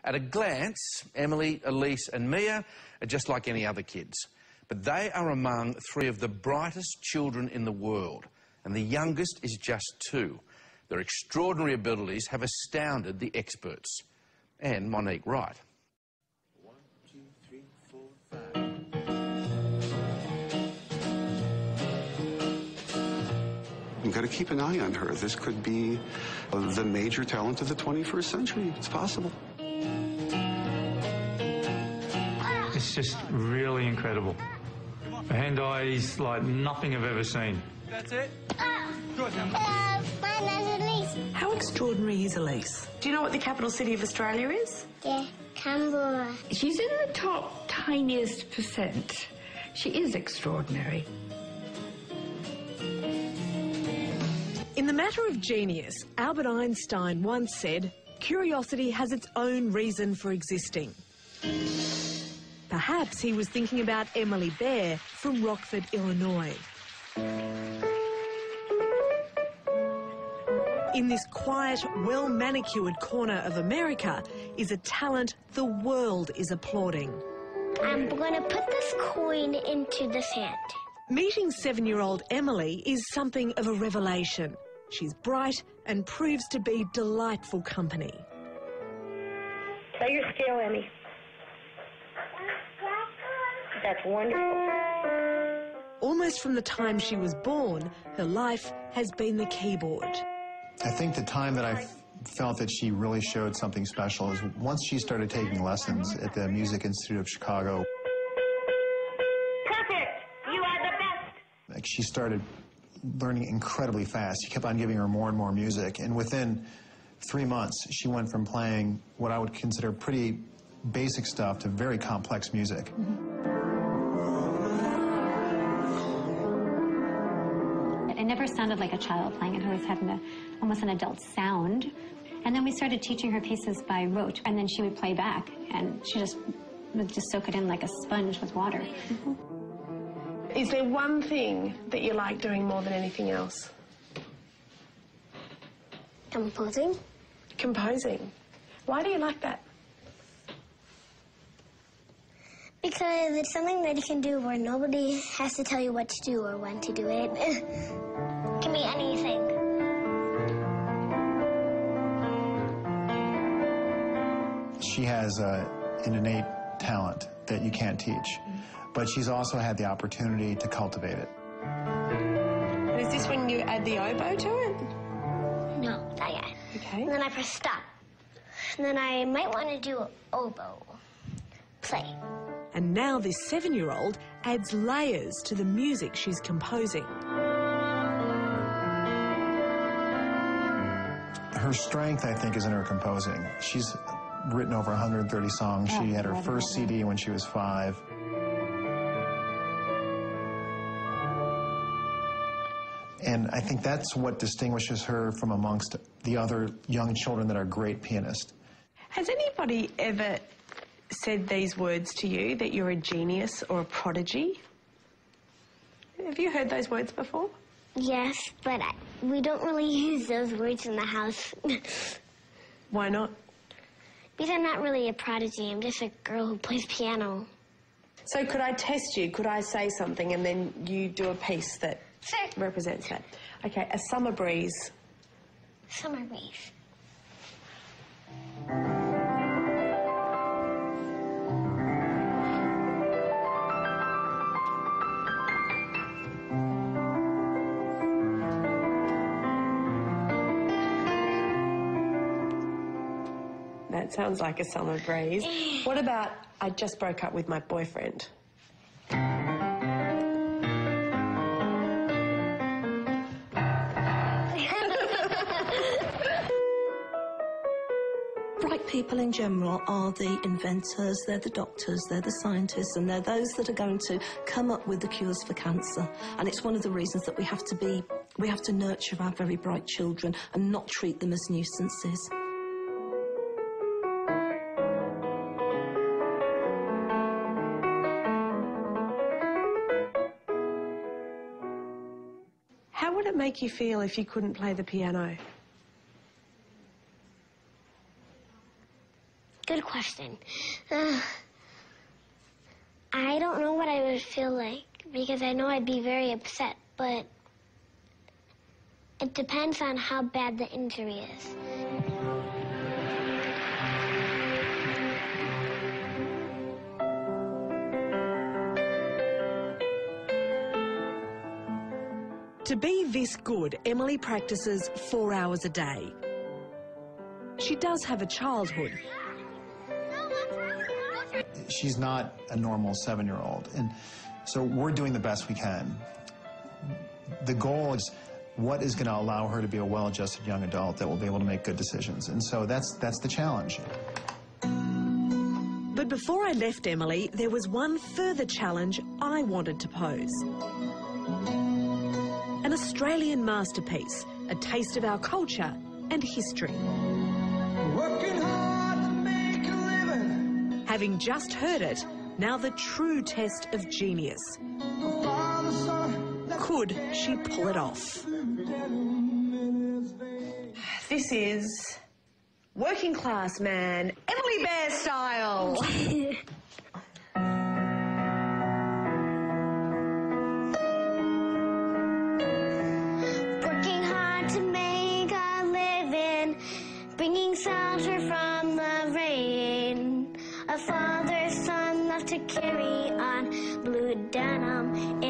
At a glance, Emily, Elise and Mia are just like any other kids. But they are among three of the brightest children in the world, and the youngest is just 2. Their extraordinary abilities have astounded the experts. And Monique Wright. 1, 2, 3, 4, 5. You've got to keep an eye on her. This could be the major talent of the 21st century. It's possible. It's just really incredible. Her hand-eye is like nothing I've ever seen. That's it? Good. My name's Elise. How extraordinary is Elise? Do you know what the capital city of Australia is? Yeah, Canberra. She's in the top tiniest percent. She is extraordinary. In the matter of genius, Albert Einstein once said, "Curiosity has its own reason for existing." Perhaps he was thinking about Emily Bair from Rockford, Illinois. In this quiet, well-manicured corner of America is a talent the world is applauding. I'm going to put this coin into the sand. Meeting 7-year-old Emily is something of a revelation. She's bright and proves to be delightful company. Play your scale, Emmy. That's wonderful. Almost from the time she was born, her life has been the keyboard. I think the time that I felt that she really showed something special is once she started taking lessons at the Music Institute of Chicago. Perfect! You are the best! Like, she started learning incredibly fast. She kept on giving her more and more music, and within 3 months, she went from playing what I would consider pretty basic stuff to very complex music. It never sounded like a child playing. It always had almost an adult sound. And then we started teaching her pieces by rote, and then she would play back, and she would just soak it in like a sponge with water. Is there one thing that you like doing more than anything else? Composing. Composing. Why do you like that? Because it's something that you can do where nobody has to tell you what to do or when to do it. It can be anything. She has an innate talent that you can't teach, but she's also had the opportunity to cultivate it. And is this when you add the oboe to it? No, not yet. Okay. And then I press stop. And then I might want to do oboe. Play. And now this 7-year-old adds layers to the music she's composing. Her strength, I think, is in her composing. She's written over 130 songs. She had her first CD when she was 5. And I think that's what distinguishes her from amongst the other young children that are great pianists. Has anybody ever said these words to you, that you're a genius or a prodigy? Have you heard those words before? Yes, but we don't really use those words in the house. Why not? Because I'm not really a prodigy. I'm just a girl who plays piano. So could I test you? Could I say something and then you do a piece that represents that? Okay, a summer breeze. Summer breeze. That sounds like a summer breeze. What about I just broke up with my boyfriend? Bright people in general are the inventors, they're the doctors, they're the scientists, and they're those that are going to come up with the cures for cancer. And it's one of the reasons that we have to nurture our very bright children and not treat them as nuisances. How would it make you feel if you couldn't play the piano? Good question. I don't know what I would feel like because I know I'd be very upset, but it depends on how bad the injury is. To be this good, Emily practices 4 hours a day. She does have a childhood. She's not a normal 7-year-old, and so we're doing the best we can. The goal is what is going to allow her to be a well-adjusted young adult that will be able to make good decisions, and so that's the challenge. But before I left Emily, there was one further challenge I wanted to pose. An Australian masterpiece, a taste of our culture and history. Working hard to make a living. Having just heard it, now the true test of genius. Could she pull it off? This is Working Class Man, Emily Bear style. Working hard to make a living, bringing shelter from the rain. A father's son left to carry on blue denim.